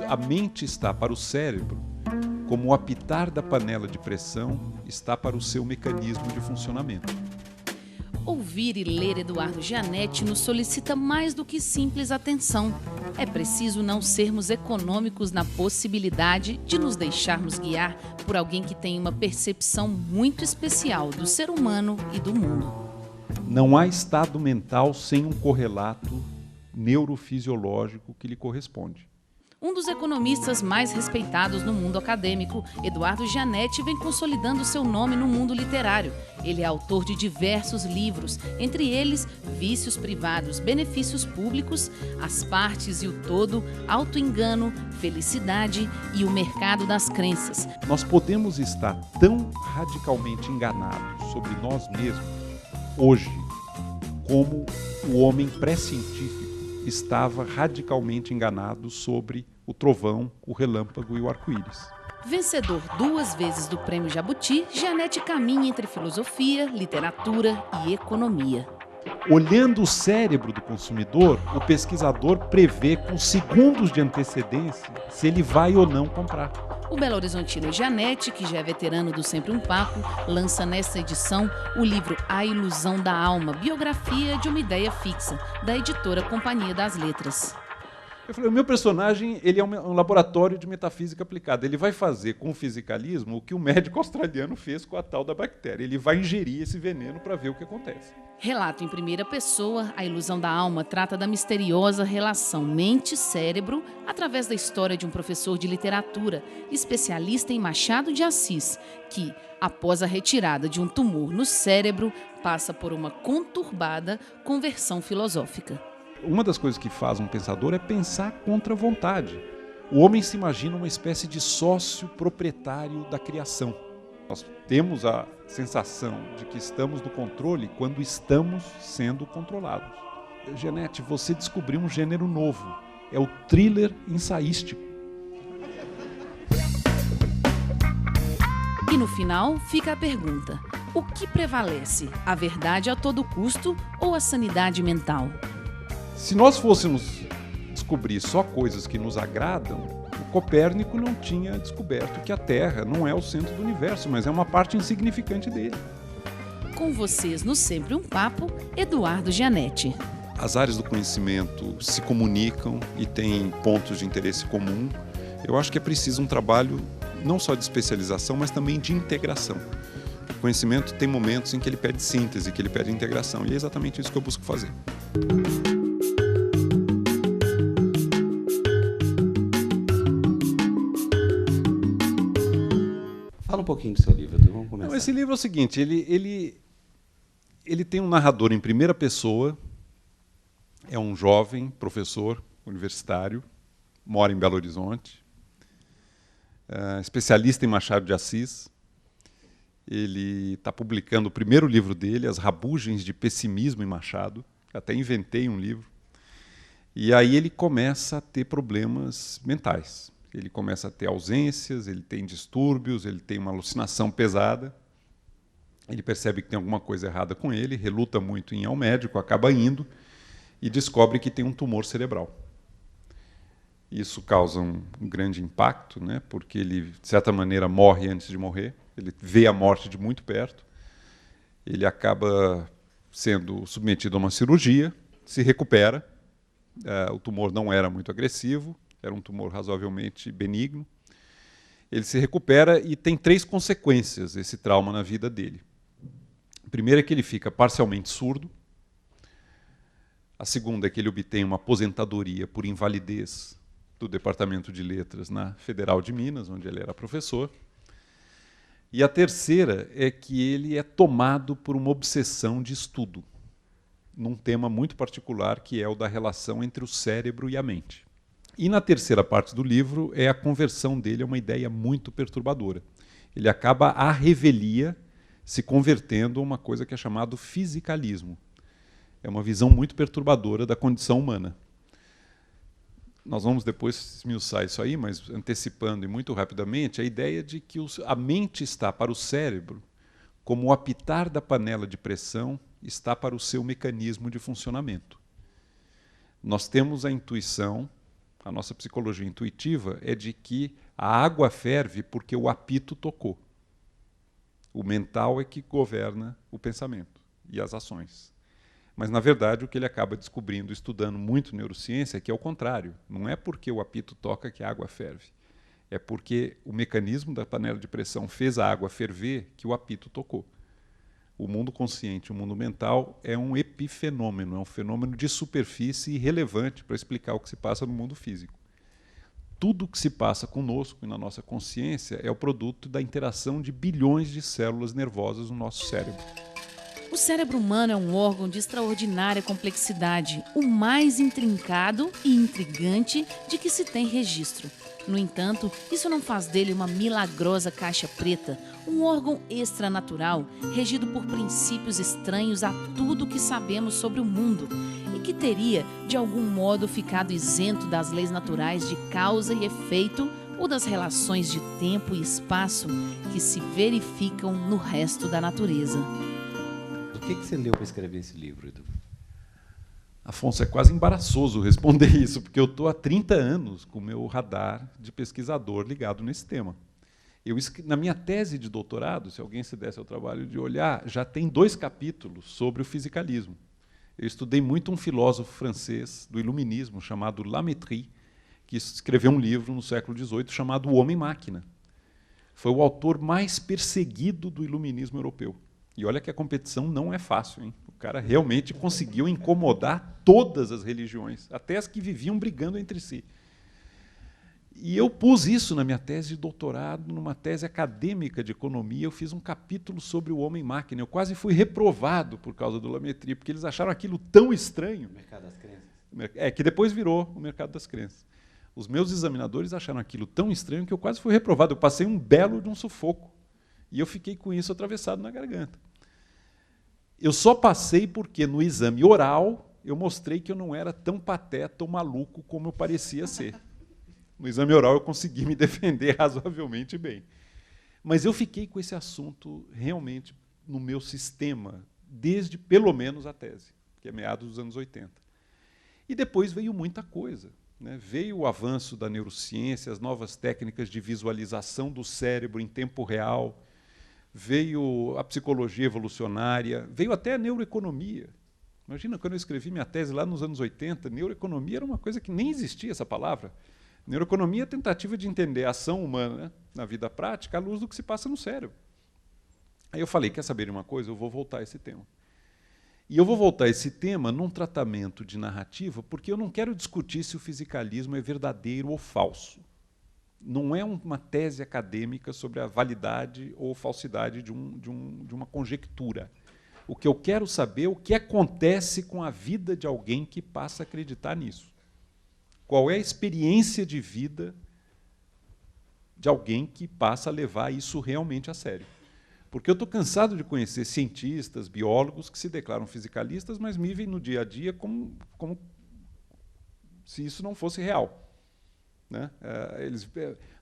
a mente está para o cérebro, como o apitar da panela de pressão está para o seu mecanismo de funcionamento. Ouvir e ler Eduardo Gianetti nos solicita mais do que simples atenção. É preciso não sermos econômicos na possibilidade de nos deixarmos guiar por alguém que tem uma percepção muito especial do ser humano e do mundo. Não há estado mental sem um correlato neurofisiológico que lhe corresponde. Um dos economistas mais respeitados no mundo acadêmico, Eduardo Gianetti, vem consolidando seu nome no mundo literário. Ele é autor de diversos livros, entre eles Vícios Privados, Benefícios Públicos, As Partes e o Todo, Autoengano, Felicidade e O Mercado das Crenças. Nós podemos estar tão radicalmente enganados sobre nós mesmos hoje como o homem pré-científico estava radicalmente enganado sobre o trovão, o relâmpago e o arco-íris. Vencedor 2 vezes do Prêmio Jabuti, Gianetti caminha entre filosofia, literatura e economia. Olhando o cérebro do consumidor, o pesquisador prevê com segundos de antecedência se ele vai ou não comprar. O belo-horizontino Gianetti, que já é veterano do Sempre um Papo, lança nesta edição o livro A Ilusão da Alma, biografia de uma ideia fixa, da editora Companhia das Letras. Eu falei, o meu personagem ele é um laboratório de metafísica aplicada. Ele vai fazer com o fisicalismo o que o médico australiano fez com a tal da bactéria. Ele vai ingerir esse veneno para ver o que acontece. Relato em primeira pessoa, A Ilusão da Alma trata da misteriosa relação mente-cérebro através da história de um professor de literatura, especialista em Machado de Assis, que, após a retirada de um tumor no cérebro, passa por uma conturbada conversão filosófica. Uma das coisas que faz um pensador é pensar contra a vontade. O homem se imagina uma espécie de sócio proprietário da criação. Nós temos a sensação de que estamos no controle quando estamos sendo controlados. Gianetti, você descobriu um gênero novo. É o thriller ensaístico. E no final fica a pergunta: o que prevalece? A verdade a todo custo ou a sanidade mental? Se nós fôssemos descobrir só coisas que nos agradam, o Copérnico não tinha descoberto que a Terra não é o centro do universo, mas é uma parte insignificante dele. Com vocês no Sempre um Papo, Eduardo Gianetti. As áreas do conhecimento se comunicam e têm pontos de interesse comum. Eu acho que é preciso um trabalho não só de especialização, mas também de integração. O conhecimento tem momentos em que ele pede síntese, que ele pede integração, e é exatamente isso que eu busco fazer. Fala um pouquinho do seu livro, Edu. Vamos começar. Não, esse livro é o seguinte, ele tem um narrador em primeira pessoa, é um jovem professor universitário, mora em Belo Horizonte, especialista em Machado de Assis. Ele está publicando o primeiro livro dele, As Rabugens de Pessimismo em Machado. Até inventei um livro. E aí ele começa a ter problemas mentais. Ele começa a ter ausências, ele tem distúrbios, ele tem uma alucinação pesada. Ele percebe que tem alguma coisa errada com ele, reluta muito em ir ao médico, acaba indo e descobre que tem um tumor cerebral. Isso causa um grande impacto, né? Porque ele, de certa maneira, morre antes de morrer. Ele vê a morte de muito perto. Ele acaba sendo submetido a uma cirurgia, se recupera. O tumor não era muito agressivo, era um tumor razoavelmente benigno. Ele se recupera e tem 3 consequências esse trauma na vida dele. A primeira é que ele fica parcialmente surdo. A segunda é que ele obtém uma aposentadoria por invalidez do Departamento de Letras na Federal de Minas, onde ele era professor. E a terceira é que ele é tomado por uma obsessão de estudo, num tema muito particular, que é o da relação entre o cérebro e a mente. E na terceira parte do livro é a conversão dele a uma ideia muito perturbadora. Ele acaba à revelia se convertendo a uma coisa que é chamado fisicalismo. É uma visão muito perturbadora da condição humana. Nós vamos depois esmiuçar isso aí, mas antecipando e muito rapidamente, a ideia de que a mente está para o cérebro como o apitar da panela de pressão está para o seu mecanismo de funcionamento. Nós temos a intuição, a nossa psicologia intuitiva, é de que a água ferve porque o apito tocou. O mental é que governa o pensamento e as ações. Mas, na verdade, o que ele acaba descobrindo, estudando muito neurociência, é que é o contrário. Não é porque o apito toca que a água ferve. É porque o mecanismo da panela de pressão fez a água ferver que o apito tocou. O mundo consciente, o mundo mental, é um epifenômeno, é um fenômeno de superfície irrelevante para explicar o que se passa no mundo físico. Tudo que se passa conosco e na nossa consciência é o produto da interação de bilhões de células nervosas no nosso cérebro. O cérebro humano é um órgão de extraordinária complexidade, o mais intrincado e intrigante de que se tem registro. No entanto, isso não faz dele uma milagrosa caixa preta, um órgão extranatural, regido por princípios estranhos a tudo que sabemos sobre o mundo e que teria, de algum modo, ficado isento das leis naturais de causa e efeito ou das relações de tempo e espaço que se verificam no resto da natureza. O que você leu para escrever esse livro, Edu? Afonso, é quase embaraçoso responder isso, porque eu estou há 30 anos com o meu radar de pesquisador ligado nesse tema. Na minha tese de doutorado, se alguém se desse ao trabalho de olhar, já tem 2 capítulos sobre o fisicalismo. Eu estudei muito um filósofo francês do iluminismo chamado Lamétrie, que escreveu um livro no século XVIII chamado O Homem-Máquina. Foi o autor mais perseguido do iluminismo europeu. E olha que a competição não é fácil, hein? O cara realmente conseguiu incomodar todas as religiões, até as que viviam brigando entre si. E eu pus isso na minha tese de doutorado, numa tese acadêmica de economia. Eu fiz um capítulo sobre o homem-máquina. Eu quase fui reprovado por causa do Lamétrie, porque eles acharam aquilo tão estranho. O mercado das crenças. Que depois virou o mercado das crenças. Os meus examinadores acharam aquilo tão estranho que eu quase fui reprovado. Eu passei um belo de um sufoco. E eu fiquei com isso atravessado na garganta. Eu só passei porque no exame oral eu mostrei que eu não era tão pateta ou maluco como eu parecia ser. No exame oral eu consegui me defender razoavelmente bem. Mas eu fiquei com esse assunto realmente no meu sistema, desde pelo menos a tese, que é meados dos anos 80. E depois veio muita coisa. Né? Veio o avanço da neurociência, as novas técnicas de visualização do cérebro em tempo real, veio a psicologia evolucionária, veio até a neuroeconomia. Imagina, quando eu escrevi minha tese lá nos anos 80, neuroeconomia era uma coisa que nem existia essa palavra. Neuroeconomia é a tentativa de entender a ação humana, né, na vida prática à luz do que se passa no cérebro. Aí eu falei, quer saber de uma coisa? Eu vou voltar a esse tema. E eu vou voltar a esse tema num tratamento de narrativa, porque eu não quero discutir se o fisicalismo é verdadeiro ou falso. Não é uma tese acadêmica sobre a validade ou falsidade de uma conjectura. O que eu quero saber é o que acontece com a vida de alguém que passa a acreditar nisso. Qual é a experiência de vida de alguém que passa a levar isso realmente a sério? Porque eu estou cansado de conhecer cientistas, biólogos que se declaram fisicalistas, mas vivem no dia a dia como se isso não fosse real. Né?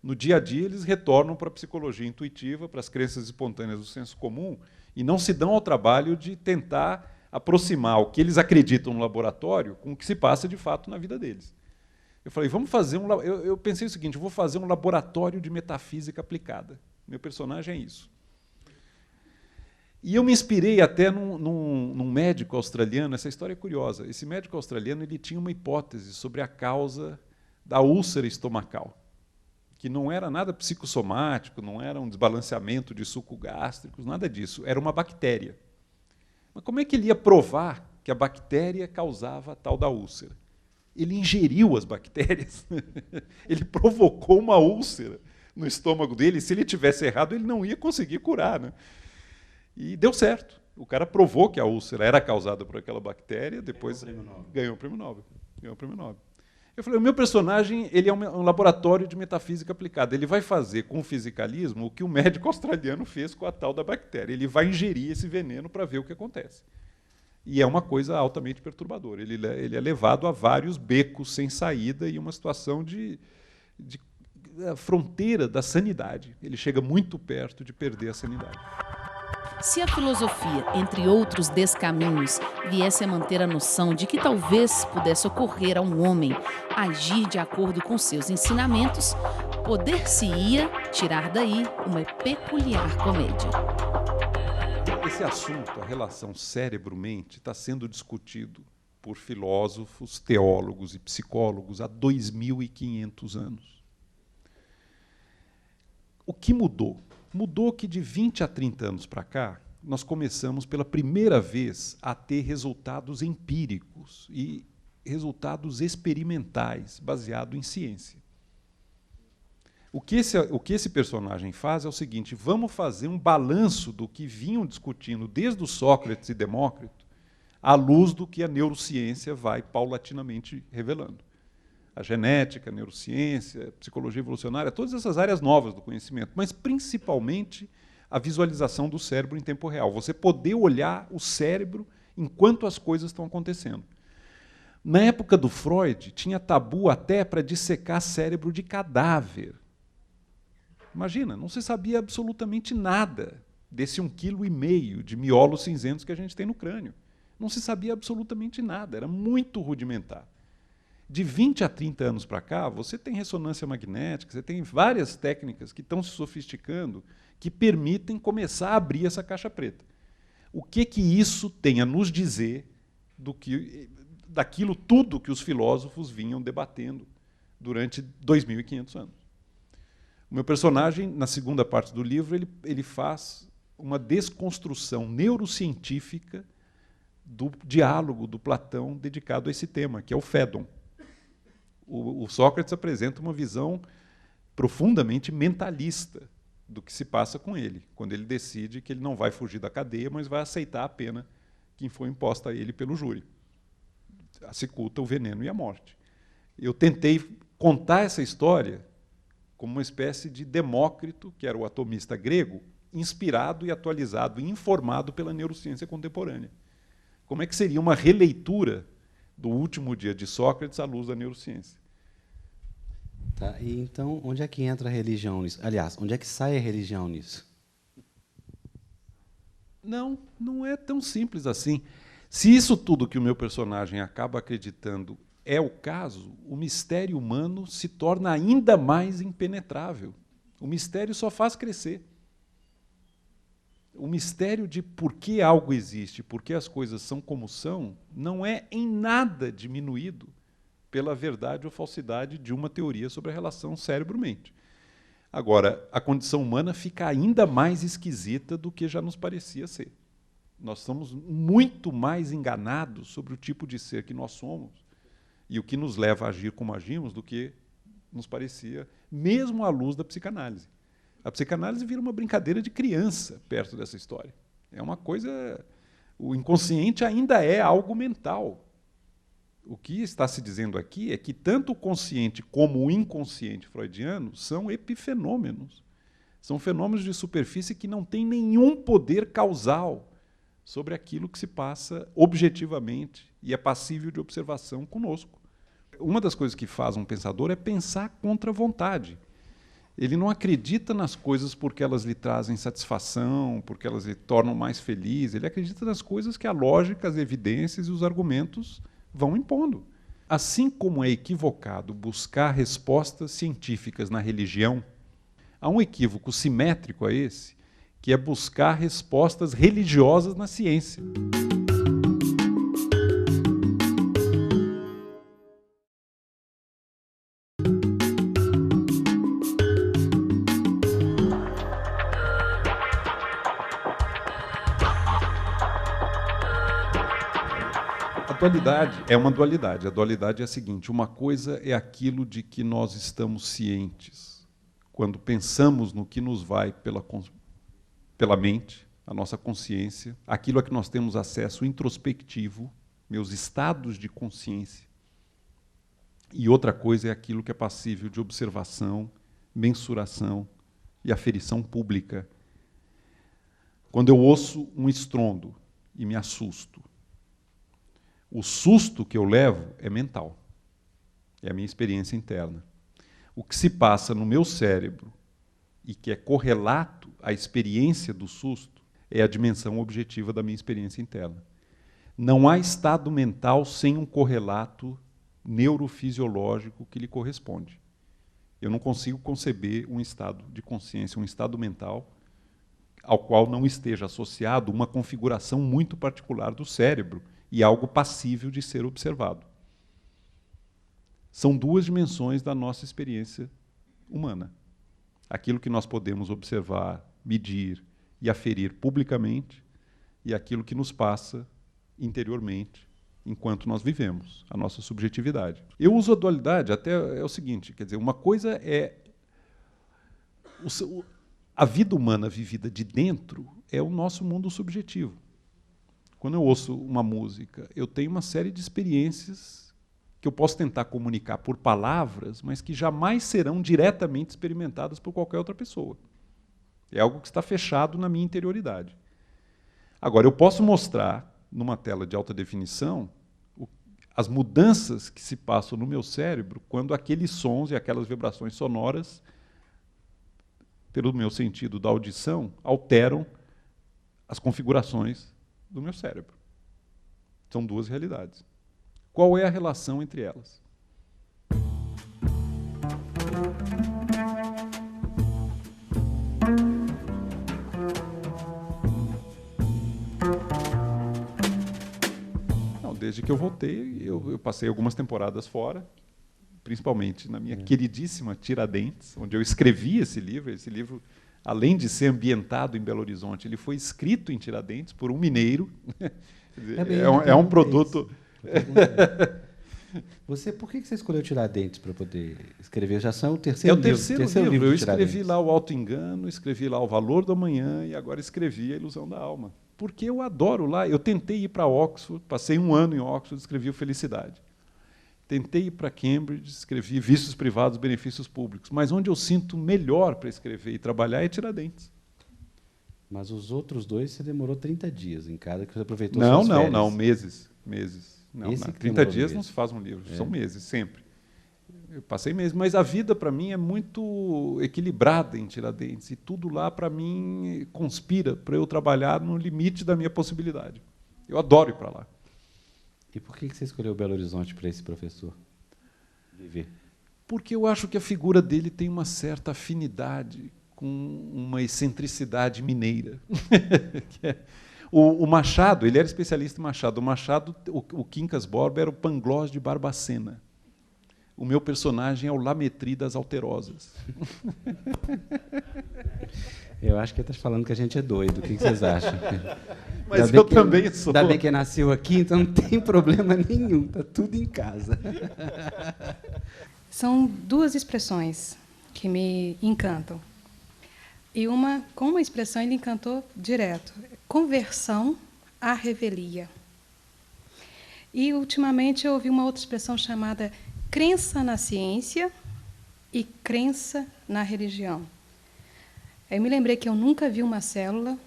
No dia a dia, eles retornam para a psicologia intuitiva, para as crenças espontâneas do senso comum, e não se dão ao trabalho de tentar aproximar o que eles acreditam no laboratório com o que se passa de fato na vida deles. Eu falei, vamos fazer eu pensei o seguinte, eu vou fazer um laboratório de metafísica aplicada. Meu personagem é isso. E eu me inspirei até num médico australiano, essa história é curiosa. Esse médico australiano ele tinha uma hipótese sobre a causa da úlcera estomacal, que não era nada psicossomático, não era um desbalanceamento de suco gástricos, nada disso, era uma bactéria. Mas como é que ele ia provar que a bactéria causava a tal da úlcera? Ele ingeriu as bactérias, ele provocou uma úlcera no estômago dele, se ele tivesse errado, ele não ia conseguir curar. Né? E deu certo. O cara provou que a úlcera era causada por aquela bactéria, depois ganhou o prêmio Nobel. Eu falei, o meu personagem ele é um laboratório de metafísica aplicada. Ele vai fazer com o fisicalismo o que o médico australiano fez com a tal da bactéria. Ele vai ingerir esse veneno para ver o que acontece. E é uma coisa altamente perturbadora. Ele é levado a vários becos sem saída e uma situação de fronteira da sanidade. Ele chega muito perto de perder a sanidade. Se a filosofia, entre outros descaminhos, viesse a manter a noção de que talvez pudesse ocorrer a um homem agir de acordo com seus ensinamentos, poder-se-ia tirar daí uma peculiar comédia. Esse assunto, a relação cérebro-mente, está sendo discutido por filósofos, teólogos e psicólogos há 2.500 anos. O que mudou? Mudou que de 20 a 30 anos para cá, nós começamos pela primeira vez a ter resultados empíricos e resultados experimentais baseados em ciência. O que esse personagem faz é o seguinte: vamos fazer um balanço do que vinham discutindo desde o Sócrates e Demócrito, à luz do que a neurociência vai paulatinamente revelando. A genética, a neurociência, a psicologia evolucionária, todas essas áreas novas do conhecimento, mas principalmente a visualização do cérebro em tempo real. Você poder olhar o cérebro enquanto as coisas estão acontecendo. Na época do Freud, tinha tabu até para dissecar cérebro de cadáver. Imagina, não se sabia absolutamente nada desse 1,5 kg de miolos cinzentos que a gente tem no crânio. Não se sabia absolutamente nada, era muito rudimentar. De 20 a 30 anos para cá, você tem ressonância magnética, você tem várias técnicas que estão se sofisticando que permitem começar a abrir essa caixa preta. O que isso tem a nos dizer daquilo tudo que os filósofos vinham debatendo durante 2.500 anos? O meu personagem, na segunda parte do livro, ele faz uma desconstrução neurocientífica do diálogo do Platão dedicado a esse tema, que é o Fédon. O Sócrates apresenta uma visão profundamente mentalista do que se passa com ele, quando ele decide que ele não vai fugir da cadeia, mas vai aceitar a pena que foi imposta a ele pelo júri. A cicuta, o veneno e a morte. Eu tentei contar essa história como uma espécie de Demócrito, que era o atomista grego, inspirado e atualizado e informado pela neurociência contemporânea. Como é que seria uma releitura do último dia de Sócrates à luz da neurociência? Tá, e então, onde é que entra a religião nisso? Aliás, onde é que sai a religião nisso? Não é tão simples assim. Se isso tudo que o meu personagem acaba acreditando é o caso, o mistério humano se torna ainda mais impenetrável. O mistério só faz crescer. O mistério de por que algo existe, por que as coisas são como são, não é em nada diminuído pela verdade ou falsidade de uma teoria sobre a relação cérebro-mente. Agora, a condição humana fica ainda mais esquisita do que já nos parecia ser. Nós somos muito mais enganados sobre o tipo de ser que nós somos e o que nos leva a agir como agimos do que nos parecia, mesmo à luz da psicanálise. A psicanálise vira uma brincadeira de criança perto dessa história. É uma coisa... O inconsciente ainda é algo mental. O que está se dizendo aqui é que tanto o consciente como o inconsciente freudiano são epifenômenos. São fenômenos de superfície que não têm nenhum poder causal sobre aquilo que se passa objetivamente e é passível de observação conosco. Uma das coisas que faz um pensador é pensar contra a vontade. Ele não acredita nas coisas porque elas lhe trazem satisfação, porque elas lhe tornam mais feliz. Ele acredita nas coisas que a lógica, as evidências e os argumentos vão impondo. Assim como é equivocado buscar respostas científicas na religião, há um equívoco simétrico a esse, que é buscar respostas religiosas na ciência. A dualidade é uma dualidade. A dualidade é a seguinte: uma coisa é aquilo de que nós estamos cientes, quando pensamos no que nos vai pela mente, a nossa consciência, aquilo a que nós temos acesso introspectivo, meus estados de consciência. E outra coisa é aquilo que é passível de observação, mensuração e aferição pública. Quando eu ouço um estrondo e me assusto, o susto que eu levo é mental, é a minha experiência interna. O que se passa no meu cérebro e que é correlato à experiência do susto é a dimensão objetiva da minha experiência interna. Não há estado mental sem um correlato neurofisiológico que lhe corresponde. Eu não consigo conceber um estado de consciência, um estado mental, ao qual não esteja associado uma configuração muito particular do cérebro e algo passível de ser observado. São duas dimensões da nossa experiência humana. Aquilo que nós podemos observar, medir e aferir publicamente, e aquilo que nos passa interiormente, enquanto nós vivemos, a nossa subjetividade. Eu uso a dualidade até é o seguinte, quer dizer, uma coisa é a vida humana vivida de dentro é o nosso mundo subjetivo. Quando eu ouço uma música, eu tenho uma série de experiências que eu posso tentar comunicar por palavras, mas que jamais serão diretamente experimentadas por qualquer outra pessoa. É algo que está fechado na minha interioridade. Agora, eu posso mostrar numa tela de alta definição as mudanças que se passam no meu cérebro quando aqueles sons e aquelas vibrações sonoras, pelo meu sentido da audição, alteram as configurações do meu cérebro. São duas realidades. Qual é a relação entre elas? Desde que eu voltei, eu passei algumas temporadas fora, principalmente na minha queridíssima Tiradentes, onde eu escrevi esse livro. Esse livro, além de ser ambientado em Belo Horizonte, ele foi escrito em Tiradentes por um mineiro. É um produto... Por que você escolheu Tiradentes para poder escrever? Já são o terceiro livro. É o terceiro livro. Eu escrevi lá o Auto-Engano, escrevi lá o Valor do Amanhã e agora escrevi a Ilusão da Alma. Porque eu adoro lá. Eu tentei ir para Oxford, passei 1 ano em Oxford, escrevi o Felicidade. Tentei ir para Cambridge, escrevi Vícios Privados, Benefícios Públicos. Mas onde eu sinto melhor para escrever e trabalhar é Tiradentes. Mas os outros dois você demorou 30 dias em cada, que você aproveitou suas férias. Não, meses. Não, 30 dias não se faz um livro, são meses, sempre. Eu passei meses, mas a vida, para mim, é muito equilibrada em Tiradentes, e tudo lá, para mim, conspira para eu trabalhar no limite da minha possibilidade. Eu adoro ir para lá. E por que você escolheu Belo Horizonte para esse professor viver? Porque eu acho que a figura dele tem uma certa afinidade com uma excentricidade mineira. O Machado, ele era especialista em Machado. O Machado, o Quincas Borba, era o Pangloss de Barbacena. O meu personagem é o Lametri das Alterosas. Eu acho que ele está falando que a gente é doido. O que vocês acham? Mas eu também sou. Ainda bem que nasceu aqui, então não tem problema nenhum. Está tudo em casa. São duas expressões que me encantam. E com uma expressão ele encantou direto. Conversão à revelia. E, ultimamente, eu ouvi uma outra expressão chamada crença na ciência e crença na religião. Aí eu me lembrei que eu nunca vi uma célula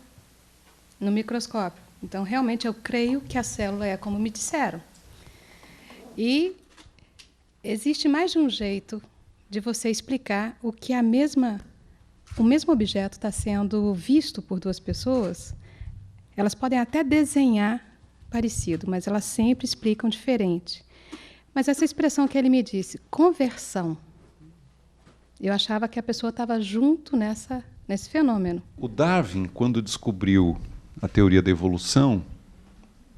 no microscópio. Então, realmente, eu creio que a célula é como me disseram. E existe mais de um jeito de você explicar o que o mesmo objeto está sendo visto por duas pessoas. Elas podem até desenhar parecido, mas elas sempre explicam diferente. Mas essa expressão que ele me disse, conversão, eu achava que a pessoa estava junto nesse fenômeno. O Darwin, quando descobriu a teoria da evolução,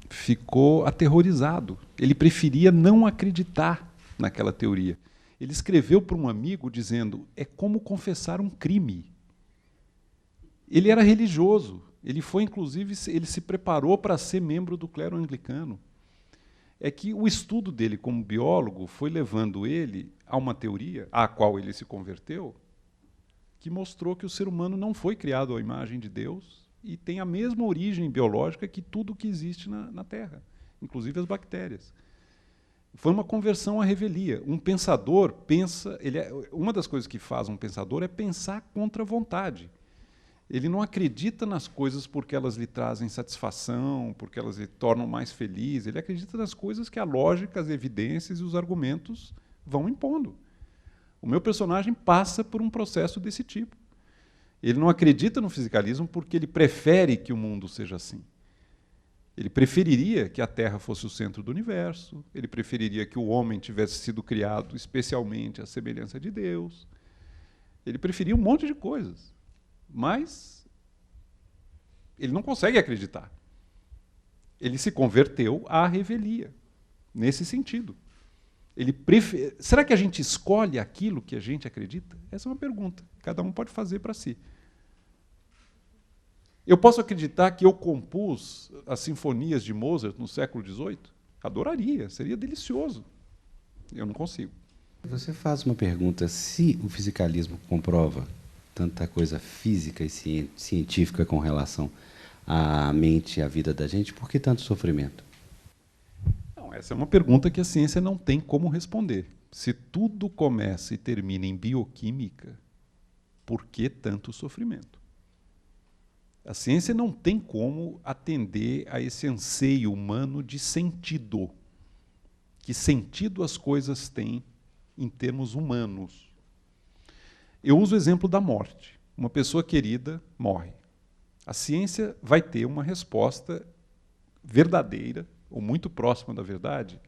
ficou aterrorizado. Ele preferia não acreditar naquela teoria. Ele escreveu para um amigo dizendo, é como confessar um crime. Ele era religioso. Ele foi, inclusive, ele se preparou para ser membro do clero anglicano. É que o estudo dele como biólogo foi levando ele a uma teoria, à qual ele se converteu, que mostrou que o ser humano não foi criado à imagem de Deus e tem a mesma origem biológica que tudo que existe na Terra, inclusive as bactérias. Foi uma conversão à revelia. Um pensador pensa... uma das coisas que faz um pensador é pensar contra a vontade. Ele não acredita nas coisas porque elas lhe trazem satisfação, porque elas lhe tornam mais feliz. Ele acredita nas coisas que a lógica, as evidências e os argumentos vão impondo. O meu personagem passa por um processo desse tipo. Ele não acredita no fisicalismo porque ele prefere que o mundo seja assim. Ele preferiria que a Terra fosse o centro do universo, ele preferiria que o homem tivesse sido criado especialmente à semelhança de Deus. Ele preferia um monte de coisas, mas ele não consegue acreditar. Ele se converteu à revelia, nesse sentido. Será que a gente escolhe aquilo que a gente acredita? Essa é uma pergunta que cada um pode fazer para si. Eu posso acreditar que eu compus as sinfonias de Mozart no século XVIII? Adoraria, seria delicioso. Eu não consigo. Você faz uma pergunta: se o fisicalismo comprova tanta coisa física e científica com relação à mente e à vida da gente, por que tanto sofrimento? Não, essa é uma pergunta que a ciência não tem como responder. Se tudo começa e termina em bioquímica, por que tanto sofrimento? A ciência não tem como atender a esse anseio humano de sentido. Que sentido as coisas têm em termos humanos? Eu uso o exemplo da morte. Uma pessoa querida morre. A ciência vai ter uma resposta verdadeira, ou muito próxima da verdade,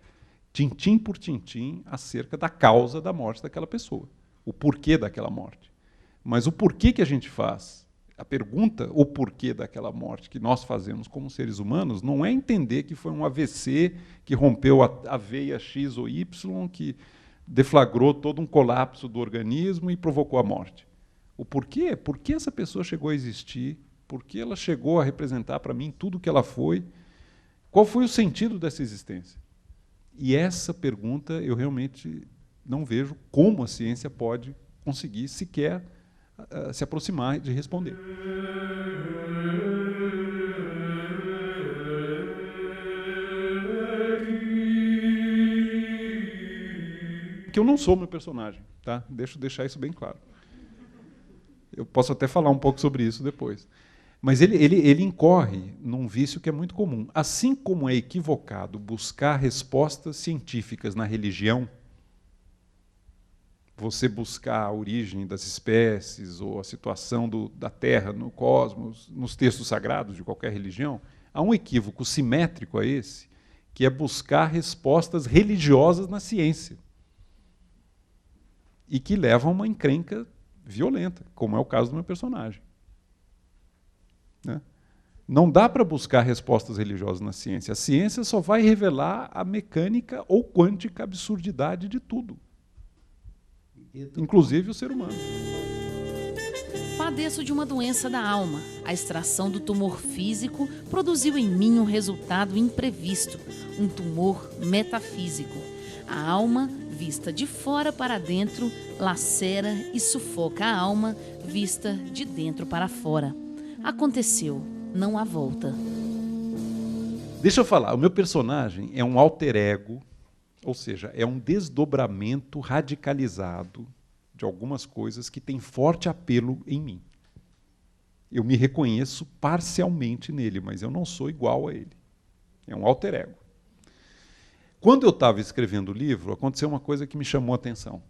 tintim por tintim, acerca da causa da morte daquela pessoa. O porquê daquela morte. Mas o porquê que a gente faz, a pergunta, o porquê daquela morte que nós fazemos como seres humanos, não é entender que foi um AVC que rompeu a veia X ou Y, que deflagrou todo um colapso do organismo e provocou a morte. O porquê? Por que essa pessoa chegou a existir? Por que ela chegou a representar para mim tudo o que ela foi? Qual foi o sentido dessa existência? E essa pergunta eu realmente não vejo como a ciência pode conseguir sequer se aproximar de responder. Que eu não sou meu personagem, tá? Deixa eu deixar isso bem claro. Eu posso até falar um pouco sobre isso depois. Mas ele incorre num vício que é muito comum. Assim como é equivocado buscar respostas científicas na religião, você buscar a origem das espécies ou a situação da Terra no cosmos, nos textos sagrados de qualquer religião, há um equívoco simétrico a esse, que é buscar respostas religiosas na ciência. E que leva a uma encrenca violenta, como é o caso do meu personagem. Né? Não dá para buscar respostas religiosas na ciência. A ciência só vai revelar a mecânica ou quântica absurdidade de tudo. Inclusive o ser humano. Padeço de uma doença da alma. A extração do tumor físico produziu em mim um resultado imprevisto, um tumor metafísico. A alma, vista de fora para dentro, lacera e sufoca a alma, vista de dentro para fora. Aconteceu, não há volta. Deixa eu falar, o meu personagem é um alter ego, ou seja, é um desdobramento radicalizado de algumas coisas que têm forte apelo em mim. Eu me reconheço parcialmente nele, mas eu não sou igual a ele. É um alter ego. Quando eu estava escrevendo o livro, aconteceu uma coisa que me chamou a atenção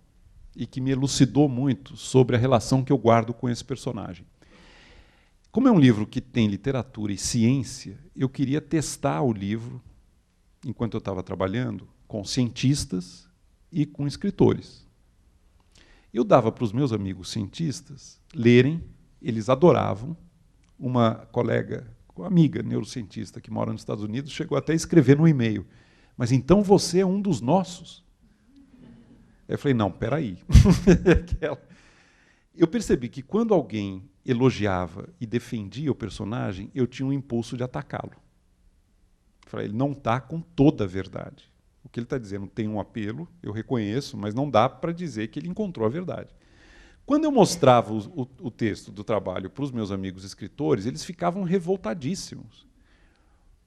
e que me elucidou muito sobre a relação que eu guardo com esse personagem. Como é um livro que tem literatura e ciência, eu queria testar o livro, enquanto eu estava trabalhando, com cientistas e com escritores. Eu dava para os meus amigos cientistas lerem, eles adoravam. Uma colega, uma amiga neurocientista que mora nos Estados Unidos, chegou até a escrever no e-mail: mas então você é um dos nossos? Aí eu falei, não, peraí. Eu percebi que quando alguém elogiava e defendia o personagem, eu tinha um impulso de atacá-lo. Falei, ele não está com toda a verdade. O que ele está dizendo tem um apelo, eu reconheço, mas não dá para dizer que ele encontrou a verdade. Quando eu mostrava o texto do trabalho para os meus amigos escritores, eles ficavam revoltadíssimos.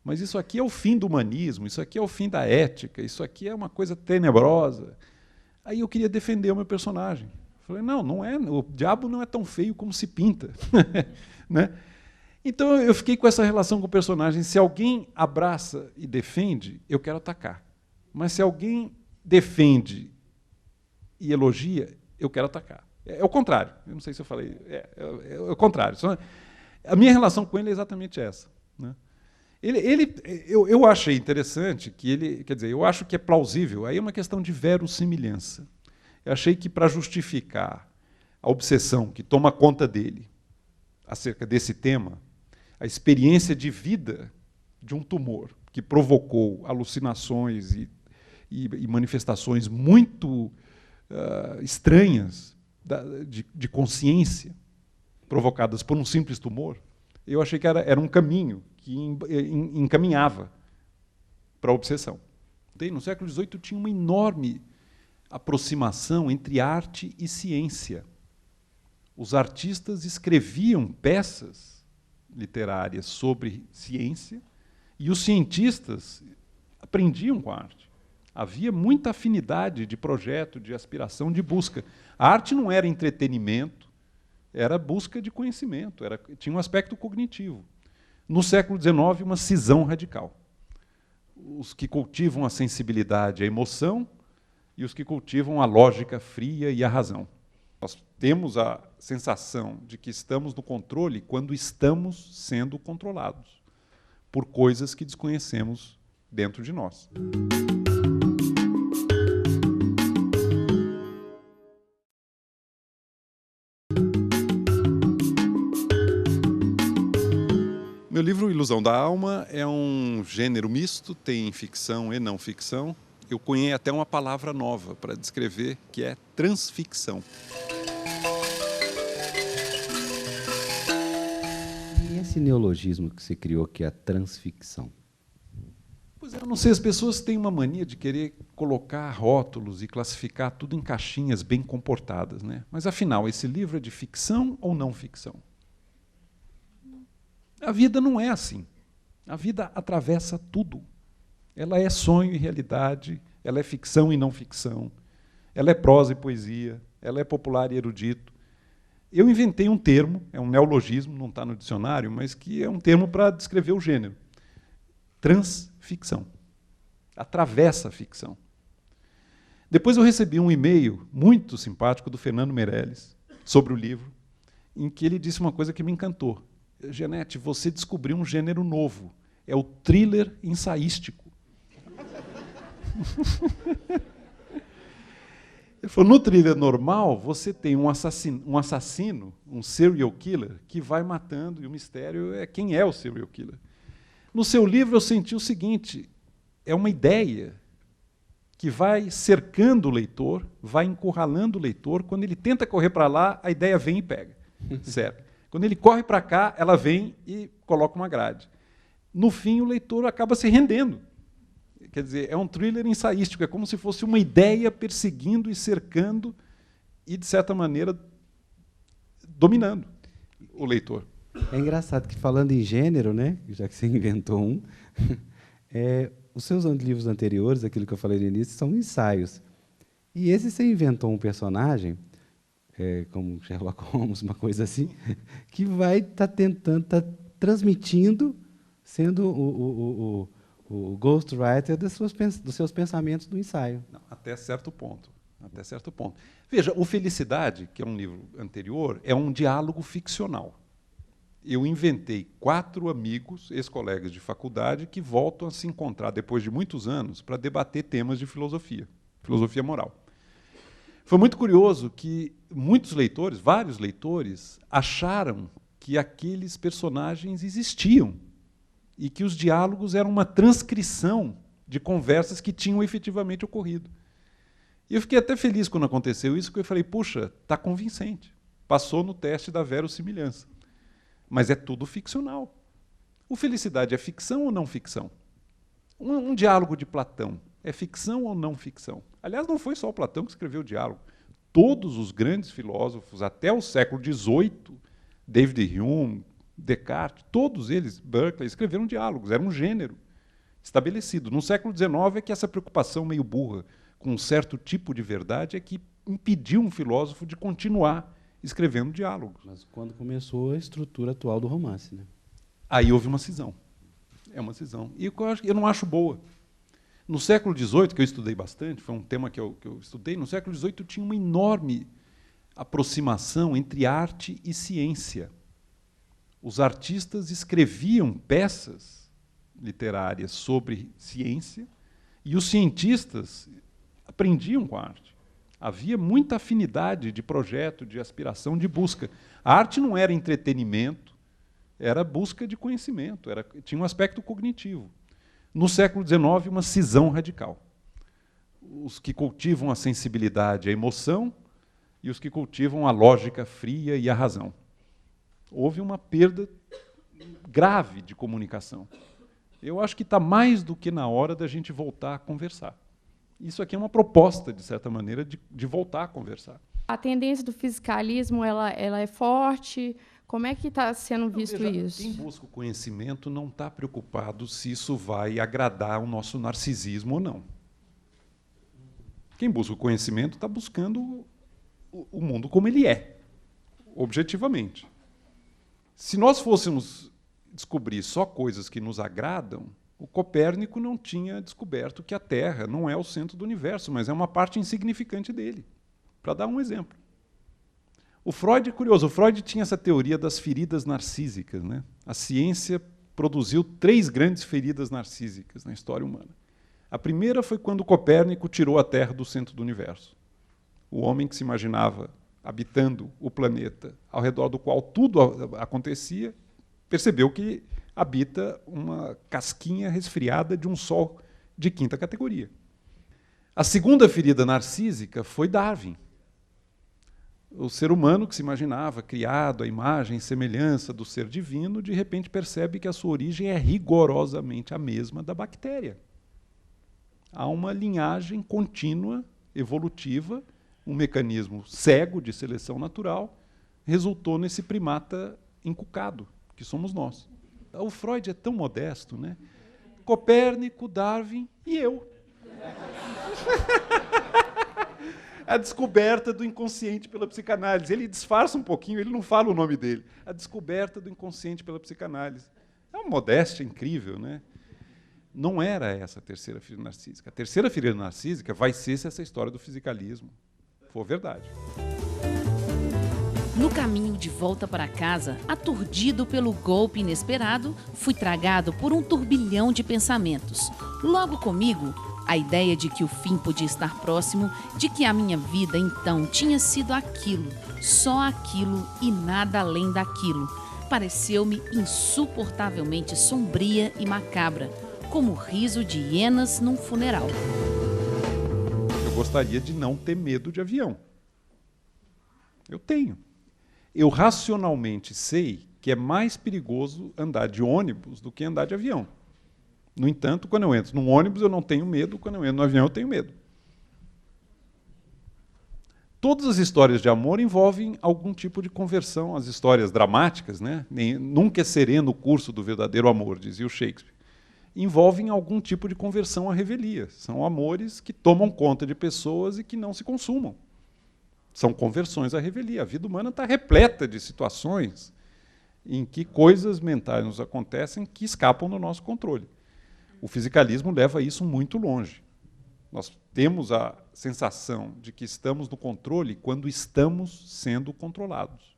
Mas isso aqui é o fim do humanismo, isso aqui é o fim da ética, isso aqui é uma coisa tenebrosa. Aí eu queria defender o meu personagem. Falei, não é, o diabo não é tão feio como se pinta. Né? Então eu fiquei com essa relação com o personagem. Se alguém abraça e defende, eu quero atacar. Mas se alguém defende e elogia, eu quero atacar. É o contrário. Eu não sei se eu falei. É o contrário. A minha relação com ele é exatamente essa. Né? Eu achei interessante que ele, quer dizer, eu acho que é plausível, aí é uma questão de verossimilhança. Eu achei que para justificar a obsessão que toma conta dele acerca desse tema, a experiência de vida de um tumor que provocou alucinações e manifestações muito estranhas de consciência provocadas por um simples tumor, eu achei que era um caminho que encaminhava para a obsessão. No século XVIII tinha uma enorme aproximação entre arte e ciência. Os artistas escreviam peças literárias sobre ciência e os cientistas aprendiam com a arte. Havia muita afinidade de projeto, de aspiração, de busca. A arte não era entretenimento, era busca de conhecimento, tinha um aspecto cognitivo. No século XIX, uma cisão radical. Os que cultivam a sensibilidade e a emoção e os que cultivam a lógica fria e a razão. Nós temos a sensação de que estamos no controle quando estamos sendo controlados por coisas que desconhecemos dentro de nós. Meu livro Ilusão da Alma é um gênero misto, tem ficção e não ficção. Eu cunhei até uma palavra nova para descrever, que é transficção. E esse neologismo que você criou, que é a transficção? Pois é, eu não sei, as pessoas têm uma mania de querer colocar rótulos e classificar tudo em caixinhas bem comportadas, né? Mas, afinal, esse livro é de ficção ou não ficção? A vida não é assim. A vida atravessa tudo. Ela é sonho e realidade, ela é ficção e não ficção, ela é prosa e poesia, ela é popular e erudito. Eu inventei um termo, é um neologismo, não está no dicionário, mas que é um termo para descrever o gênero. Transficção. Atravessa a ficção. Depois eu recebi um e-mail muito simpático do Fernando Meirelles sobre o livro, em que ele disse uma coisa que me encantou. Jeanette, você descobriu um gênero novo. É o thriller ensaístico. Ele falou, no thriller normal, você tem um assassino, um serial killer, que vai matando, e o mistério é quem é o serial killer. No seu livro, eu senti o seguinte, é uma ideia que vai cercando o leitor, vai encurralando o leitor, quando ele tenta correr para lá, a ideia vem e pega. Certo? Quando ele corre para cá, ela vem e coloca uma grade. No fim, o leitor acaba se rendendo. Quer dizer, é um thriller ensaístico, é como se fosse uma ideia perseguindo e cercando e, de certa maneira, dominando o leitor. É engraçado que, falando em gênero, né, já que você inventou um, os seus livros anteriores, aquilo que eu falei no início, são ensaios. E esse você inventou um personagem, como Sherlock Holmes, uma coisa assim, que vai estar tentando, transmitindo, sendo o ghostwriter dos seus pensamentos do ensaio. Não, até certo ponto. Até certo ponto. Veja, o Felicidade, que é um livro anterior, é um diálogo ficcional. Eu inventei 4 amigos, ex-colegas de faculdade, que voltam a se encontrar depois de muitos anos para debater temas de filosofia moral. Foi muito curioso que muitos leitores, vários leitores, acharam que aqueles personagens existiam e que os diálogos eram uma transcrição de conversas que tinham efetivamente ocorrido. E eu fiquei até feliz quando aconteceu isso, porque eu falei, puxa, está convincente. Passou no teste da verossimilhança. Mas é tudo ficcional. O Felicidade é ficção ou não ficção? Um diálogo de Platão é ficção ou não ficção? Aliás, não foi só o Platão que escreveu o diálogo. Todos os grandes filósofos, até o século XVIII, David Hume, Descartes, todos eles, Berkeley, escreveram diálogos, era um gênero estabelecido. No século XIX é que essa preocupação meio burra com um certo tipo de verdade é que impediu um filósofo de continuar escrevendo diálogos. Mas quando começou a estrutura atual do romance, né? Aí houve uma cisão. É uma cisão. E eu não acho boa. No século XVIII, que eu estudei bastante, foi um tema que eu estudei, no século XVIII tinha uma enorme aproximação entre arte e ciência. Os artistas escreviam peças literárias sobre ciência e os cientistas aprendiam com a arte. Havia muita afinidade de projeto, de aspiração, de busca. A arte não era entretenimento, era busca de conhecimento, tinha um aspecto cognitivo. No século XIX, uma cisão radical. Os que cultivam a sensibilidade e a emoção e os que cultivam a lógica fria e a razão. Houve uma perda grave de comunicação. Eu acho que está mais do que na hora da gente voltar a conversar. Isso aqui é uma proposta, de certa maneira, de voltar a conversar. A tendência do fisicalismo ela é forte. Como é que está sendo visto isso? Quem busca o conhecimento não está preocupado se isso vai agradar o nosso narcisismo ou não. Quem busca o conhecimento está buscando o mundo como ele é, objetivamente. Se nós fôssemos descobrir só coisas que nos agradam, o Copérnico não tinha descoberto que a Terra não é o centro do universo, mas é uma parte insignificante dele. Para dar um exemplo. O Freud é curioso. O Freud tinha essa teoria das feridas narcísicas, né? A ciência produziu 3 grandes feridas narcísicas na história humana. A primeira foi quando Copérnico tirou a Terra do centro do universo. O homem que se imaginava habitando o planeta ao redor do qual tudo acontecia, percebeu que habita uma casquinha resfriada de um sol de 5ª categoria. A segunda ferida narcísica foi Darwin. O ser humano que se imaginava criado à imagem e semelhança do ser divino, de repente percebe que a sua origem é rigorosamente a mesma da bactéria. Há uma linhagem contínua, evolutiva, um mecanismo cego de seleção natural, resultou nesse primata encucado, que somos nós. O Freud é tão modesto, né? Copérnico, Darwin e eu. A descoberta do inconsciente pela psicanálise. Ele disfarça um pouquinho, ele não fala o nome dele. A descoberta do inconsciente pela psicanálise. É uma modéstia incrível, né? Não era essa a terceira ferida narcísica. A terceira ferida narcísica vai ser se essa história do fisicalismo for verdade. No caminho de volta para casa, aturdido pelo golpe inesperado, fui tragado por um turbilhão de pensamentos. Logo comigo, a ideia de que o fim podia estar próximo, de que a minha vida, então, tinha sido aquilo, só aquilo e nada além daquilo, pareceu-me insuportavelmente sombria e macabra, como o riso de hienas num funeral. Eu gostaria de não ter medo de avião. Eu tenho. Eu racionalmente sei que é mais perigoso andar de ônibus do que andar de avião. No entanto, quando eu entro num ônibus, eu não tenho medo, quando eu entro no avião, eu tenho medo. Todas as histórias de amor envolvem algum tipo de conversão. As histórias dramáticas, né? Nunca é sereno o curso do verdadeiro amor, dizia o Shakespeare. Envolvem algum tipo de conversão à revelia. São amores que tomam conta de pessoas e que não se consumam. São conversões à revelia. A vida humana está repleta de situações em que coisas mentais nos acontecem que escapam do nosso controle. O fisicalismo leva isso muito longe. Nós temos a sensação de que estamos no controle quando estamos sendo controlados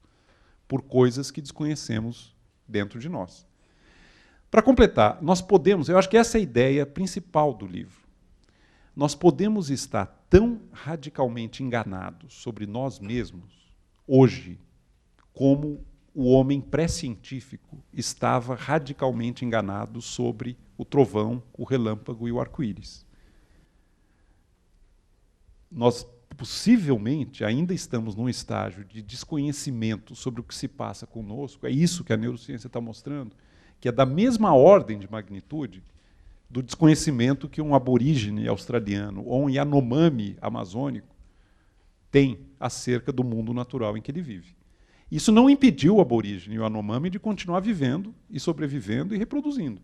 por coisas que desconhecemos dentro de nós. Para completar, nós podemos, eu acho que essa é a ideia principal do livro, nós podemos estar tão radicalmente enganados sobre nós mesmos hoje como o homem pré-científico estava radicalmente enganado sobre o trovão, o relâmpago e o arco-íris. Nós, possivelmente, ainda estamos num estágio de desconhecimento sobre o que se passa conosco, é isso que a neurociência está mostrando, que é da mesma ordem de magnitude do desconhecimento que um aborígene australiano ou um Yanomami amazônico tem acerca do mundo natural em que ele vive. Isso não impediu o aborígene e o Yanomami de continuar vivendo e sobrevivendo e reproduzindo.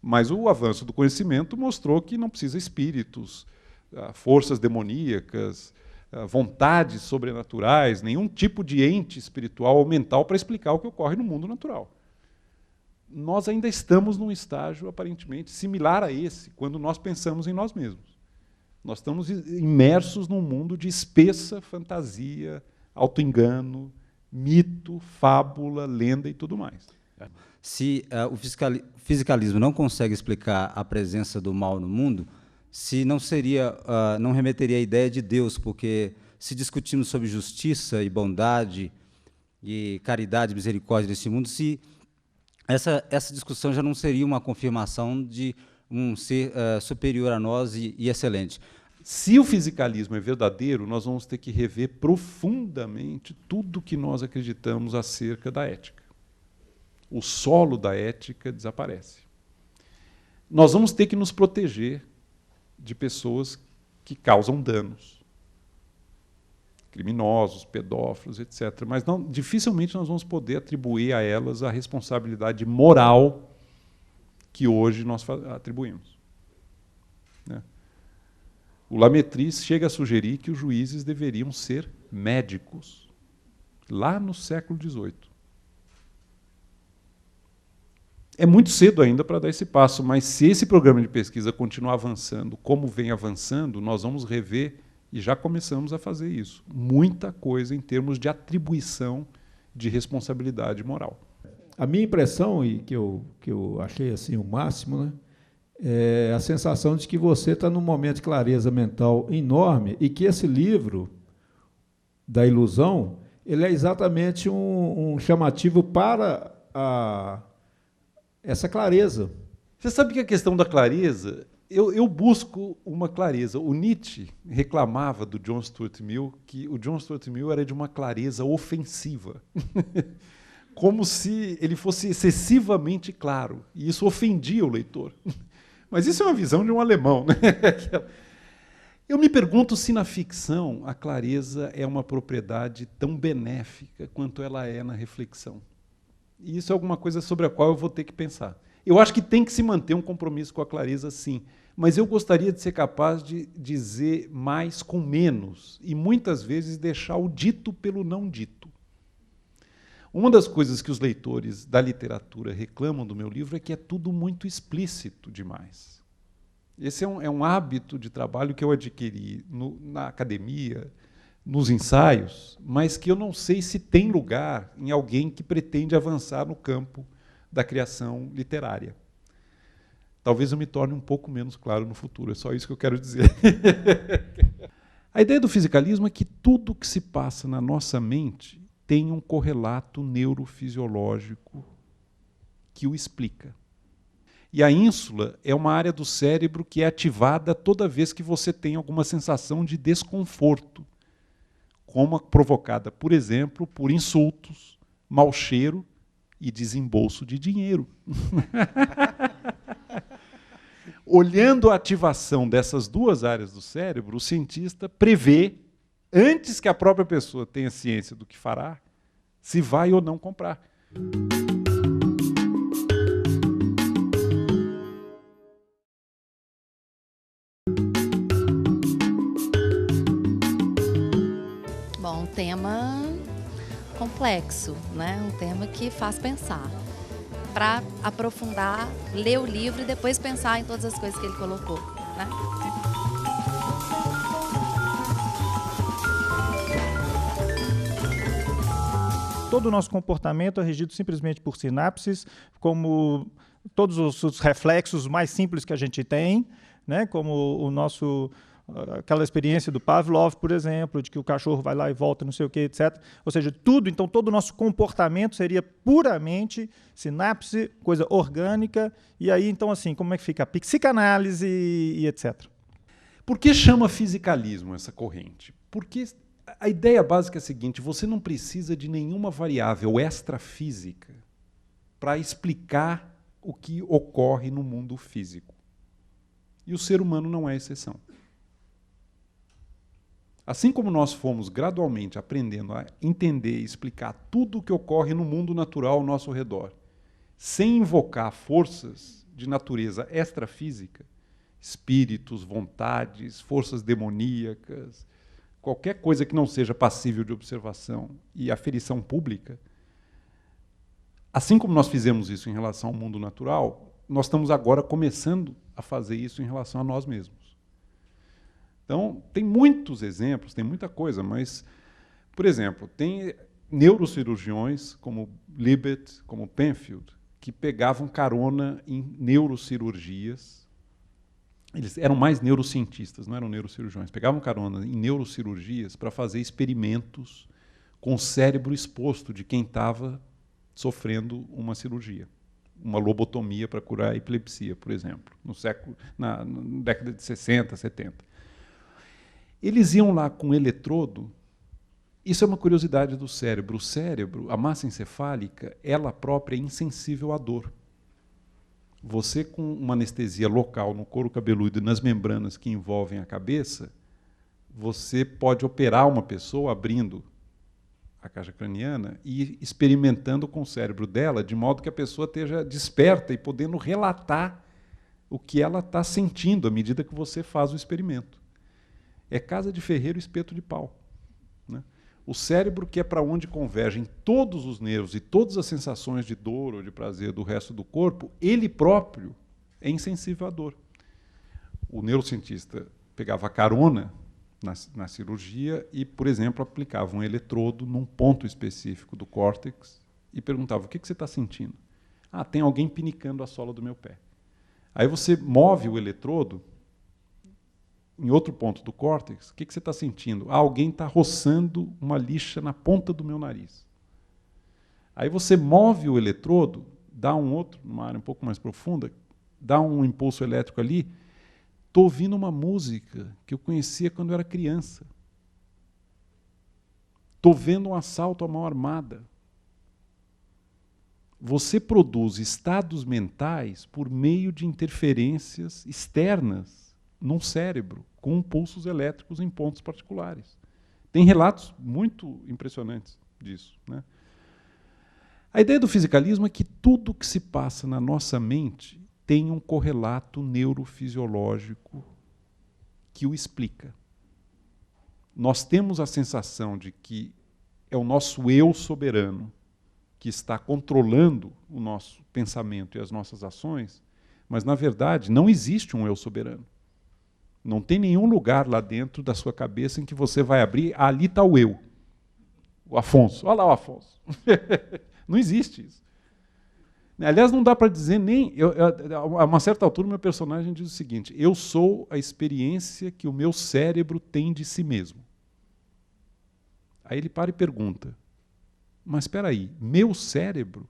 Mas o avanço do conhecimento mostrou que não precisa espíritos, forças demoníacas, vontades sobrenaturais, nenhum tipo de ente espiritual ou mental para explicar o que ocorre no mundo natural. Nós ainda estamos num estágio aparentemente similar a esse, quando nós pensamos em nós mesmos. Nós estamos imersos num mundo de espessa fantasia, Auto-engano, mito, fábula, lenda e tudo mais. Se o fisicalismo não consegue explicar a presença do mal no mundo, se não seria, não remeteria à ideia de Deus, porque se discutimos sobre justiça e bondade e caridade e misericórdia nesse mundo, se essa discussão já não seria uma confirmação de um ser superior a nós e excelente. Se o fisicalismo é verdadeiro, nós vamos ter que rever profundamente tudo que nós acreditamos acerca da ética. O solo da ética desaparece. Nós vamos ter que nos proteger de pessoas que causam danos. Criminosos, pedófilos, etc. Mas dificilmente nós vamos poder atribuir a elas a responsabilidade moral que hoje nós atribuímos. Né? O Lametris chega a sugerir que os juízes deveriam ser médicos, lá no século XVIII. É muito cedo ainda para dar esse passo, mas se esse programa de pesquisa continuar avançando como vem avançando, nós vamos rever, e já começamos a fazer isso, muita coisa em termos de atribuição de responsabilidade moral. A minha impressão, e que eu achei assim o máximo, né, é a sensação de que você está num momento de clareza mental enorme e que esse livro da ilusão ele é exatamente um chamativo para essa clareza. Você sabe que a questão da clareza, eu busco uma clareza. O Nietzsche reclamava do John Stuart Mill que o John Stuart Mill era de uma clareza ofensiva. Como se ele fosse excessivamente claro. E isso ofendia o leitor. Mas isso é uma visão de um alemão. Né? Eu me pergunto se na ficção a clareza é uma propriedade tão benéfica quanto ela é na reflexão. E isso é alguma coisa sobre a qual eu vou ter que pensar. Eu acho que tem que se manter um compromisso com a clareza, sim. Mas eu gostaria de ser capaz de dizer mais com menos e muitas vezes deixar o dito pelo não dito. Uma das coisas que os leitores da literatura reclamam do meu livro é que é tudo muito explícito demais. Esse é um hábito de trabalho que eu adquiri na academia, nos ensaios, mas que eu não sei se tem lugar em alguém que pretende avançar no campo da criação literária. Talvez eu me torne um pouco menos claro no futuro, é só isso que eu quero dizer. A ideia do fisicalismo é que tudo que se passa na nossa mente tem um correlato neurofisiológico que o explica. E a ínsula é uma área do cérebro que é ativada toda vez que você tem alguma sensação de desconforto, como provocada, por exemplo, por insultos, mau cheiro e desembolso de dinheiro. Olhando a ativação dessas duas áreas do cérebro, o cientista prevê, antes que a própria pessoa tenha ciência do que fará, se vai ou não comprar. Bom, um tema complexo, né? Um tema que faz pensar. Para aprofundar, ler o livro e depois pensar em todas as coisas que ele colocou, né? Todo o nosso comportamento é regido simplesmente por sinapses, como todos os reflexos mais simples que a gente tem, né? Como aquela experiência do Pavlov, por exemplo, de que o cachorro vai lá e volta, não sei o quê, etc. Ou seja, então todo o nosso comportamento seria puramente sinapse, coisa orgânica, e aí, então, assim, como é que fica a psicanálise e etc. Por que chama fisicalismo essa corrente? Porque a ideia básica é a seguinte: você não precisa de nenhuma variável extrafísica para explicar o que ocorre no mundo físico. E o ser humano não é exceção. Assim como nós fomos gradualmente aprendendo a entender e explicar tudo o que ocorre no mundo natural ao nosso redor, sem invocar forças de natureza extrafísica, espíritos, vontades, forças demoníacas, qualquer coisa que não seja passível de observação e aferição pública, assim como nós fizemos isso em relação ao mundo natural, nós estamos agora começando a fazer isso em relação a nós mesmos. Então, tem muitos exemplos, tem muita coisa, mas, Por exemplo, tem neurocirurgiões como Libet, como Penfield, que pegavam carona em neurocirurgias. Eles eram mais neurocientistas, não eram neurocirurgiões. Pegavam carona em neurocirurgias para fazer experimentos com o cérebro exposto de quem estava sofrendo uma cirurgia. Uma lobotomia para curar a epilepsia, por exemplo, na década de 60, 70. Eles iam lá com um eletrodo. Isso é uma curiosidade do cérebro. O cérebro, a massa encefálica, ela própria é insensível à dor. Você, com uma anestesia local no couro cabeludo e nas membranas que envolvem a cabeça, você pode operar uma pessoa abrindo a caixa craniana e experimentando com o cérebro dela, de modo que a pessoa esteja desperta e podendo relatar o que ela está sentindo à medida que você faz o experimento. É casa de ferreiro, espeto de pau. Né? O cérebro, que é para onde convergem todos os nervos e todas as sensações de dor ou de prazer do resto do corpo, ele próprio é insensível à dor. O neurocientista pegava carona na cirurgia e, por exemplo, aplicava um eletrodo num ponto específico do córtex e perguntava: o que você está sentindo? Ah, tem alguém pinicando a sola do meu pé. Aí você move o eletrodo em outro ponto do córtex. O que você está sentindo? Ah, alguém está roçando uma lixa na ponta do meu nariz. Aí você move o eletrodo, dá um outro, numa área um pouco mais profunda, dá um impulso elétrico ali. Estou ouvindo uma música que eu conhecia quando eu era criança. Estou vendo um assalto à mão armada. Você produz estados mentais por meio de interferências externas num cérebro, com impulsos elétricos em pontos particulares. Tem relatos muito impressionantes disso. Né? A ideia do fisicalismo é que tudo que se passa na nossa mente tem um correlato neurofisiológico que o explica. Nós temos a sensação de que é o nosso eu soberano que está controlando o nosso pensamento e as nossas ações, mas, na verdade, não existe um eu soberano. Não tem nenhum lugar lá dentro da sua cabeça em que você vai abrir, ali está o eu. O Afonso. Olha lá o Afonso. Não existe isso. Aliás, não dá para dizer nem... a uma certa altura, meu personagem diz o seguinte: eu sou a experiência que o meu cérebro tem de si mesmo. Aí ele para e pergunta: mas espera aí, meu cérebro?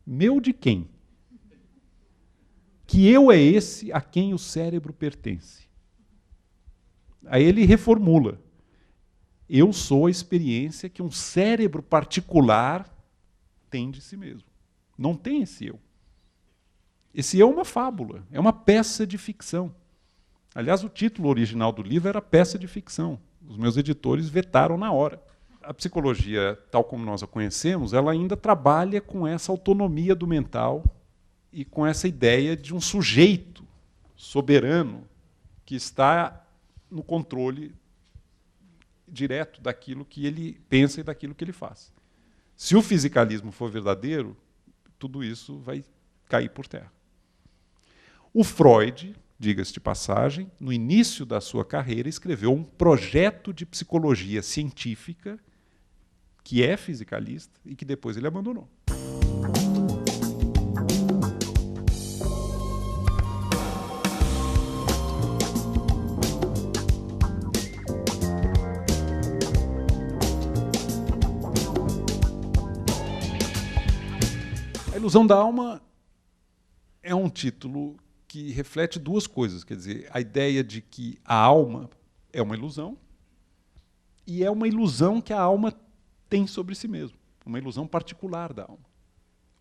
Meu de quem? Que eu é esse a quem o cérebro pertence? Aí ele reformula: eu sou a experiência que um cérebro particular tem de si mesmo. Não tem esse eu. Esse eu é uma fábula, é uma peça de ficção. Aliás, o título original do livro era Peça de Ficção. Os meus editores vetaram na hora. A psicologia, tal como nós a conhecemos, ela ainda trabalha com essa autonomia do mental e com essa ideia de um sujeito soberano que está no controle direto daquilo que ele pensa e daquilo que ele faz. Se o fisicalismo for verdadeiro, tudo isso vai cair por terra. O Freud, diga-se de passagem, no início da sua carreira, escreveu um projeto de psicologia científica que é fisicalista e que depois ele abandonou. A Ilusão da Alma é um título que reflete duas coisas, quer dizer, a ideia de que a alma é uma ilusão e é uma ilusão que a alma tem sobre si mesma, uma ilusão particular da alma,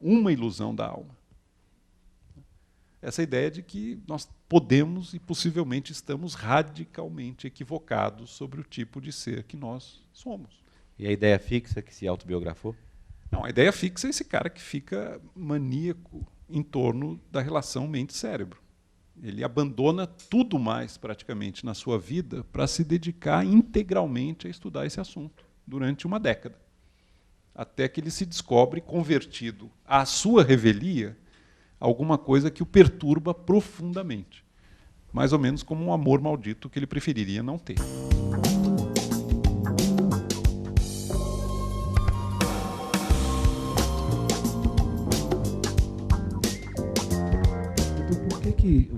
uma ilusão da alma. Essa ideia de que nós podemos e possivelmente estamos radicalmente equivocados sobre o tipo de ser que nós somos. E a ideia fixa que se autobiografou? Não, a ideia fixa é esse cara que fica maníaco em torno da relação mente-cérebro. Ele abandona tudo mais, praticamente, na sua vida para se dedicar integralmente a estudar esse assunto, durante uma década. Até que ele se descobre convertido à sua revelia alguma coisa que o perturba profundamente. Mais ou menos como um amor maldito que ele preferiria não ter.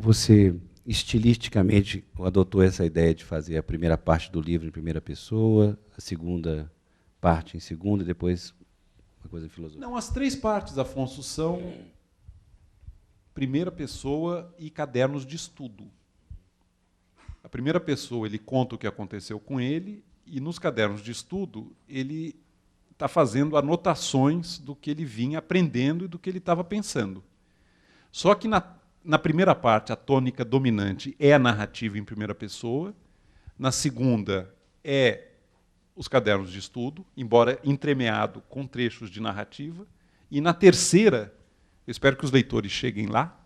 você estilisticamente adotou essa ideia de fazer a primeira parte do livro em primeira pessoa, a segunda parte em segunda, e depois uma coisa filosófica? Não, as 3 partes, Afonso, são primeira pessoa e cadernos de estudo. A primeira pessoa, ele conta o que aconteceu com ele, e nos cadernos de estudo, ele está fazendo anotações do que ele vinha aprendendo e do que ele estava pensando. Só que na primeira parte, a tônica dominante é a narrativa em primeira pessoa, na segunda é os cadernos de estudo, embora entremeado com trechos de narrativa, e na terceira, eu espero que os leitores cheguem lá,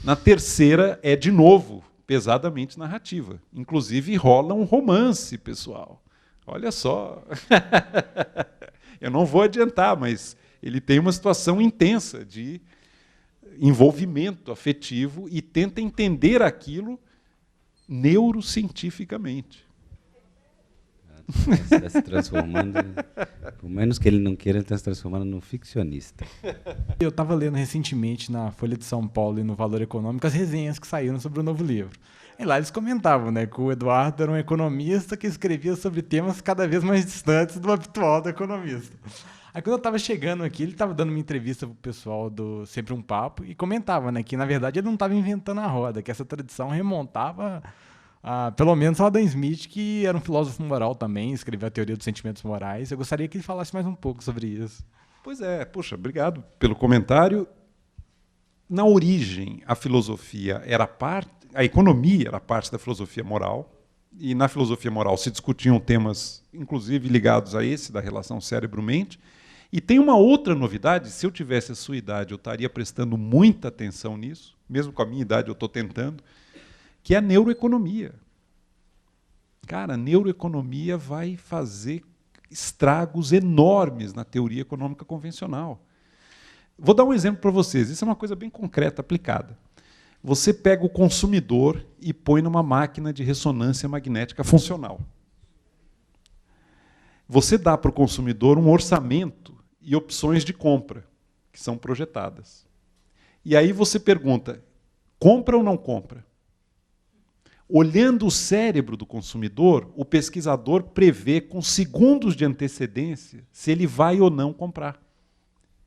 na terceira é, de novo, pesadamente narrativa. Inclusive, rola um romance, pessoal. Olha só. Eu não vou adiantar, mas ele tem uma situação intensa de envolvimento afetivo e tenta entender aquilo neurocientificamente. Está se transformando, por menos que ele não queira, ele está se transformando num ficcionista. Eu estava lendo recentemente na Folha de São Paulo e no Valor Econômico as resenhas que saíram sobre o novo livro. E lá eles comentavam, né, que o Eduardo era um economista que escrevia sobre temas cada vez mais distantes do habitual do economista. Aí quando eu estava chegando aqui, ele estava dando uma entrevista para o pessoal do Sempre um Papo e comentava, né, que na verdade ele não estava inventando a roda, que essa tradição remontava pelo menos Adam Smith, que era um filósofo moral também, escreveu a Teoria dos Sentimentos Morais. Eu gostaria que ele falasse mais um pouco sobre isso. Pois é, puxa, obrigado pelo comentário. Na origem, a filosofia era parte, a economia era parte da filosofia moral, e na filosofia moral se discutiam temas, inclusive ligados a esse, da relação cérebro-mente. E tem uma outra novidade, se eu tivesse a sua idade, eu estaria prestando muita atenção nisso, mesmo com a minha idade eu estou tentando, que é a neuroeconomia. Cara, a neuroeconomia vai fazer estragos enormes na teoria econômica convencional. Vou dar um exemplo para vocês, isso é uma coisa bem concreta, aplicada. Você pega o consumidor e põe numa máquina de ressonância magnética funcional. Você dá para o consumidor um orçamento e opções de compra, que são projetadas. E aí você pergunta, compra ou não compra? Olhando o cérebro do consumidor, o pesquisador prevê com segundos de antecedência se ele vai ou não comprar,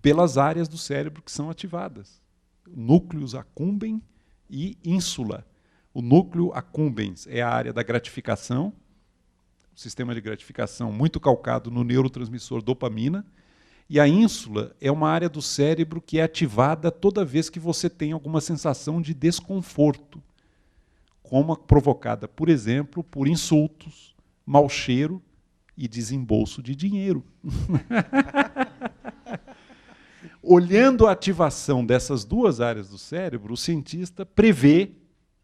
pelas áreas do cérebro que são ativadas. Núcleos accumbens e ínsula. O núcleo accumbens é a área da gratificação, o sistema de gratificação muito calcado no neurotransmissor dopamina, e a ínsula é uma área do cérebro que é ativada toda vez que você tem alguma sensação de desconforto, como provocada, por exemplo, por insultos, mau cheiro e desembolso de dinheiro. Olhando a ativação dessas duas áreas do cérebro, o cientista prevê,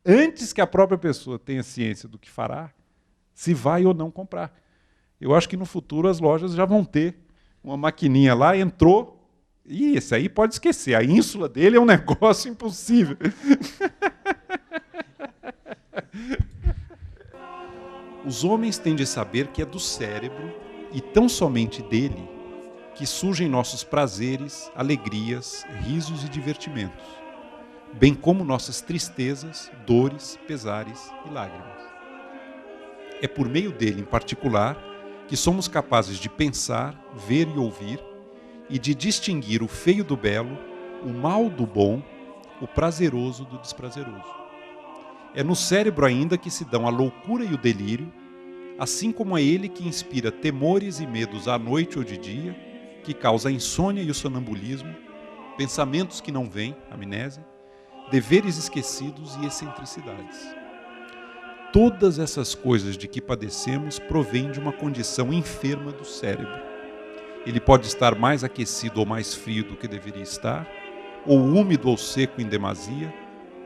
antes que a própria pessoa tenha ciência do que fará, se vai ou não comprar. Eu acho que no futuro as lojas já vão ter uma maquininha lá, entrou, e esse aí pode esquecer, a ínsula dele é um negócio impossível. Os homens têm de saber que é do cérebro, e tão somente dele, que surgem nossos prazeres, alegrias, risos e divertimentos, bem como nossas tristezas, dores, pesares e lágrimas. É por meio dele, em particular, que somos capazes de pensar, ver e ouvir, e de distinguir o feio do belo, o mal do bom, o prazeroso do desprazeroso. É no cérebro ainda que se dão a loucura e o delírio, assim como é ele que inspira temores e medos à noite ou de dia, que causa a insônia e o sonambulismo, pensamentos que não vêm, amnésia, deveres esquecidos e excentricidades. Todas essas coisas de que padecemos provêm de uma condição enferma do cérebro. Ele pode estar mais aquecido ou mais frio do que deveria estar, ou úmido ou seco em demasia,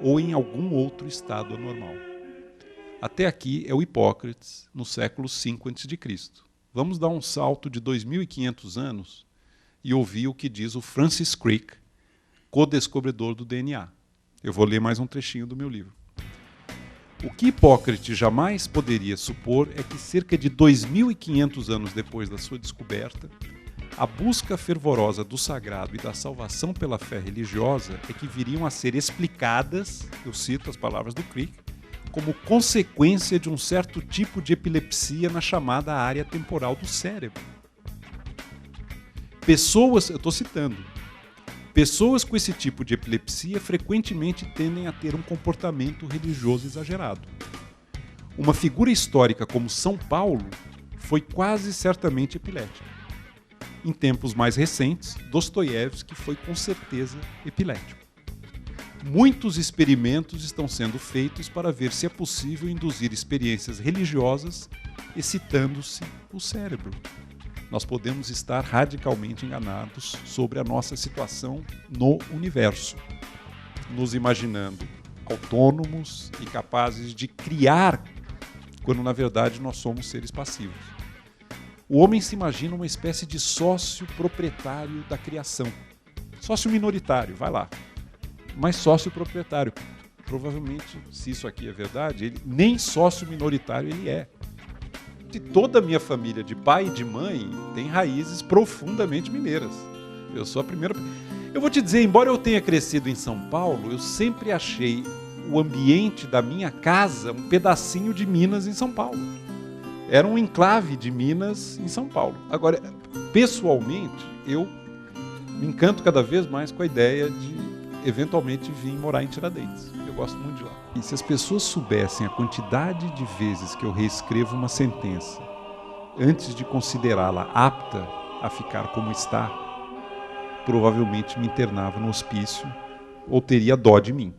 ou em algum outro estado anormal. Até aqui é o Hipócrates, no século V a.C. Vamos dar um salto de 2.500 anos e ouvir o que diz o Francis Crick, co-descobridor do DNA. Eu vou ler mais um trechinho do meu livro. O que Hipócrates jamais poderia supor é que cerca de 2.500 anos depois da sua descoberta, A busca fervorosa do sagrado e da salvação pela fé religiosa é que viriam a ser explicadas, eu cito as palavras do Crick, como consequência de um certo tipo de epilepsia na chamada área temporal do cérebro. Pessoas, eu estou citando, pessoas com esse tipo de epilepsia frequentemente tendem a ter um comportamento religioso exagerado. Uma figura histórica como São Paulo foi quase certamente epilética. Em tempos mais recentes, Dostoiévski foi com certeza epilético. Muitos experimentos estão sendo feitos para ver se é possível induzir experiências religiosas excitando-se o cérebro. Nós podemos estar radicalmente enganados sobre a nossa situação no universo, nos imaginando autônomos e capazes de criar, quando na verdade nós somos seres passivos. O homem se imagina uma espécie de sócio proprietário da criação. Sócio minoritário, vai lá. Mas sócio proprietário. Provavelmente, se isso aqui é verdade, ele nem sócio minoritário ele é. De toda a minha família, de pai e de mãe, tem raízes profundamente mineiras. Eu sou a primeira... Eu vou te dizer, embora eu tenha crescido em São Paulo, eu sempre achei o ambiente da minha casa um pedacinho de Minas em São Paulo. Era um enclave de Minas em São Paulo. Agora, pessoalmente, eu me encanto cada vez mais com a ideia de, eventualmente, vir morar em Tiradentes. Eu gosto muito de lá. E se as pessoas soubessem a quantidade de vezes que eu reescrevo uma sentença antes de considerá-la apta a ficar como está, provavelmente me internava no hospício ou teria dó de mim.